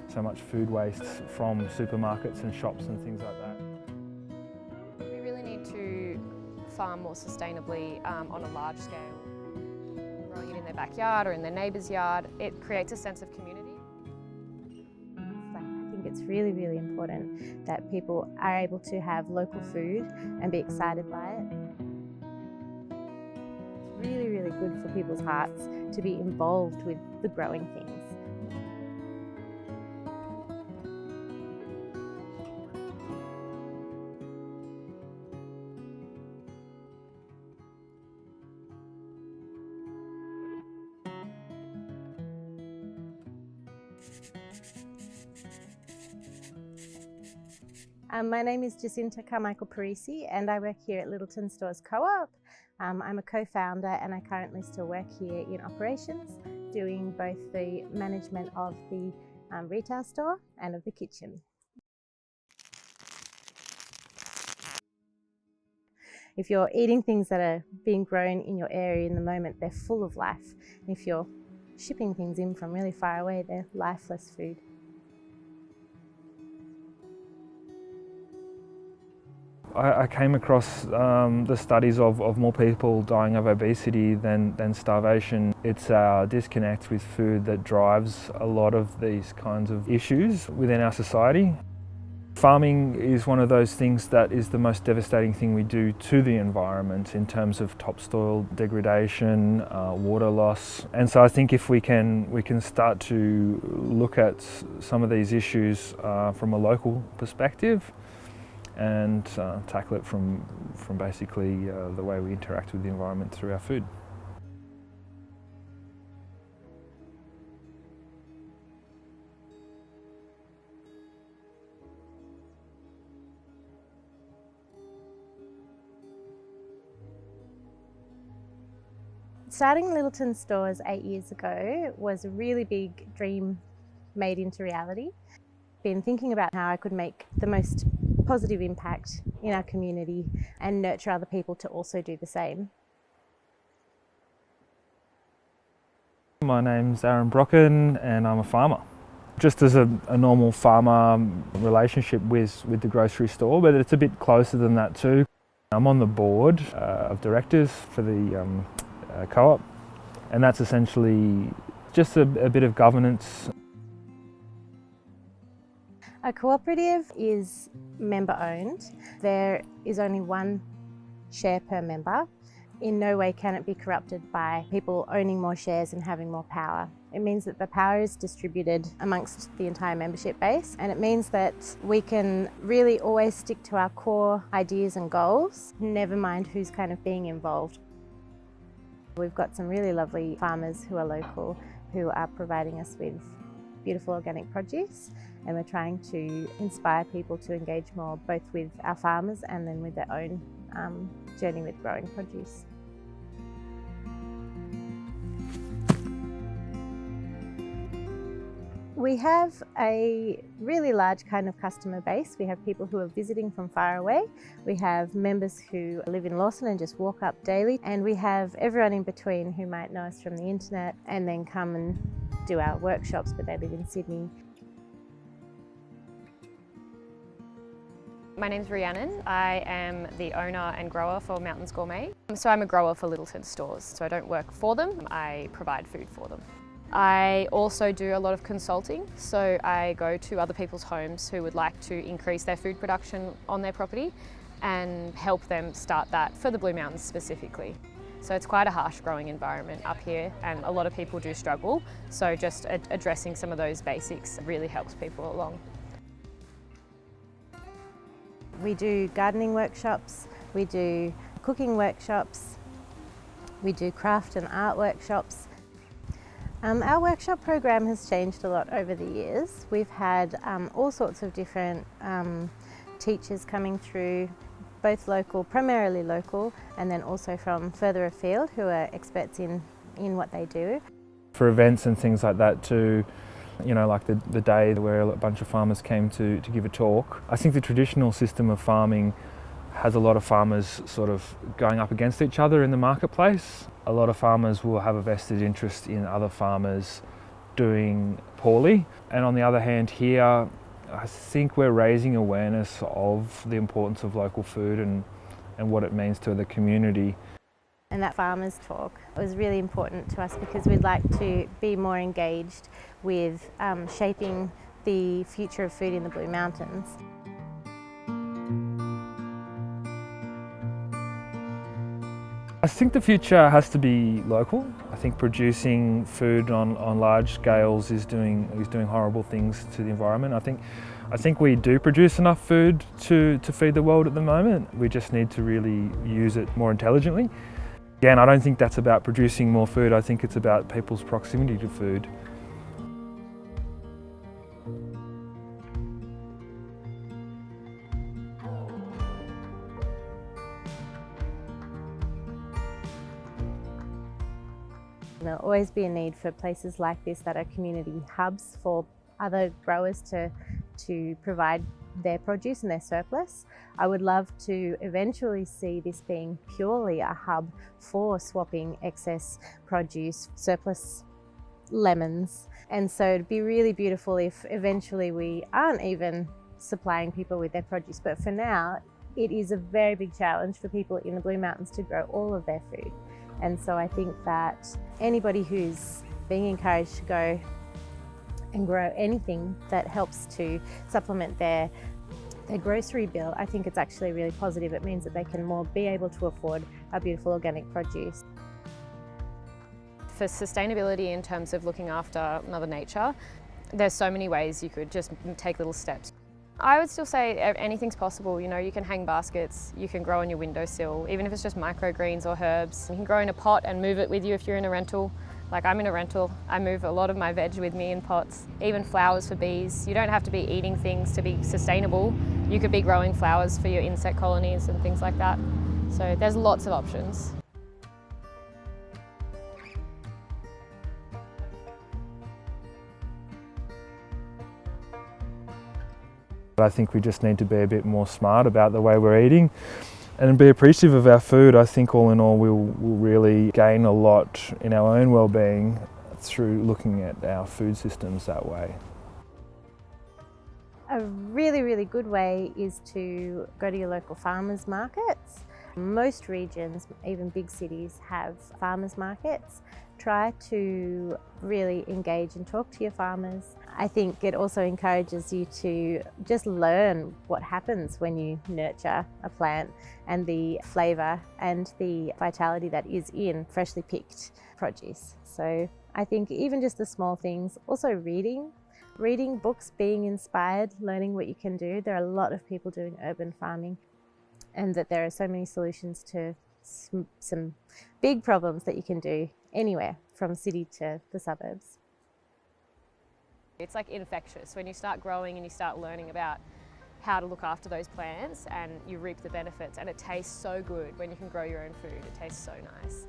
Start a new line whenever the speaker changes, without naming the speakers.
So much food waste from supermarkets and shops and things like that.
We really need to farm more sustainably on a large scale. Growing it in their backyard or in their neighbour's yard, it creates a sense of community.
I think it's really, really important that people are able to have local food and be excited by it. It's really, really good for people's hearts to be involved with the growing things. My name is Jacinta Carmichael Parissi and I work here at Lyttleton Stores Co-op. I'm a co-founder and I currently still work here in operations, doing both the management of the retail store and of the kitchen. If you're eating things that are being grown in your area in the moment, they're full of life. If you're shipping things in from really far away, they're lifeless food.
I came across the studies of more people dying of obesity than starvation. It's our disconnect with food that drives a lot of these kinds of issues within our society. Farming is one of those things that is the most devastating thing we do to the environment in terms of topsoil degradation, water loss. And so I think if we can start to look at some of these issues from a local perspective, and tackle it from basically the way we interact with the environment through our food.
Starting Lyttleton Stores 8 years ago was a really big dream made into reality. Been thinking about how I could make the most positive impact in our community and nurture other people to also do the same.
My name's Brocken and I'm a farmer. Just as a normal farmer relationship with the grocery store, but it's a bit closer than that too. I'm on the board of directors for the co-op, and that's essentially just a bit of governance.
A cooperative is member owned. There is only one share per member. In no way can it be corrupted by people owning more shares and having more power. It means that the power is distributed amongst the entire membership base, and it means that we can really always stick to our core ideas and goals, never mind who's kind of being involved. We've got some really lovely farmers who are local who are providing us with beautiful organic produce, and we're trying to inspire people to engage more both with our farmers and then with their own journey with growing produce. We have a really large kind of customer base. We have people who are visiting from far away. We have members who live in Lawson and just walk up daily. And we have everyone in between who might know us from the internet and then come and do our workshops, but they live in Sydney.
My name's Rhiannon. I am the owner and grower for Mountains Gourmet. So I'm a grower for Lyttleton Stores, so I don't work for them, I provide food for them. I also do a lot of consulting, so I go to other people's homes who would like to increase their food production on their property and help them start that for the Blue Mountains specifically. So it's quite a harsh growing environment up here and a lot of people do struggle, so just addressing some of those basics really helps people along.
We do gardening workshops, we do cooking workshops, we do craft and art workshops. Our workshop program has changed a lot over the years. We've had all sorts of different teachers coming through, both local, primarily local, and then also from further afield who are experts in what they do.
For events and things like that too, you know, like the day where a bunch of farmers came to give a talk. I think the traditional system of farming has a lot of farmers sort of going up against each other in the marketplace. A lot of farmers will have a vested interest in other farmers doing poorly. And on the other hand here, I think we're raising awareness of the importance of local food and what it means to the community.
And that farmers talk was really important to us because we'd like to be more engaged with shaping the future of food in the Blue Mountains.
I think the future has to be local. I think producing food on large scales is doing horrible things to the environment. I think we do produce enough food to feed the world at the moment. We just need to really use it more intelligently. Again, I don't think that's about producing more food. I think it's about people's proximity to food.
There'll always be a need for places like this that are community hubs for other growers to provide their produce and their surplus. I would love to eventually see this being purely a hub for swapping excess produce, surplus lemons. And so it'd be really beautiful if eventually we aren't even supplying people with their produce. But for now, it is a very big challenge for people in the Blue Mountains to grow all of their food. And so I think that anybody who's being encouraged to go and grow anything that helps to supplement their grocery bill, I think it's actually really positive. It means that they can more be able to afford our beautiful organic produce.
For sustainability in terms of looking after Mother Nature, there's so many ways you could just take little steps. I would still say anything's possible. You know, you can hang baskets, you can grow on your windowsill, even if it's just microgreens or herbs. You can grow in a pot and move it with you if you're in a rental. Like I'm in a rental, I move a lot of my veg with me in pots, even flowers for bees. You don't have to be eating things to be sustainable. You could be growing flowers for your insect colonies and things like that. So there's lots of options.
I think we just need to be a bit more smart about the way we're eating and be appreciative of our food. I think all in all we'll really gain a lot in our own well-being through looking at our food systems that way.
A really, really good way is to go to your local farmers markets. Most regions, even big cities, have farmers markets. Try to really engage and talk to your farmers. I think it also encourages you to just learn what happens when you nurture a plant and the flavour and the vitality that is in freshly picked produce. So I think even just the small things, also reading books, being inspired, learning what you can do. There are a lot of people doing urban farming, and that there are so many solutions to some big problems that you can do anywhere from city to the suburbs.
It's like infectious when you start growing and you start learning about how to look after those plants, and you reap the benefits, and it tastes so good when you can grow your own food. It tastes so nice.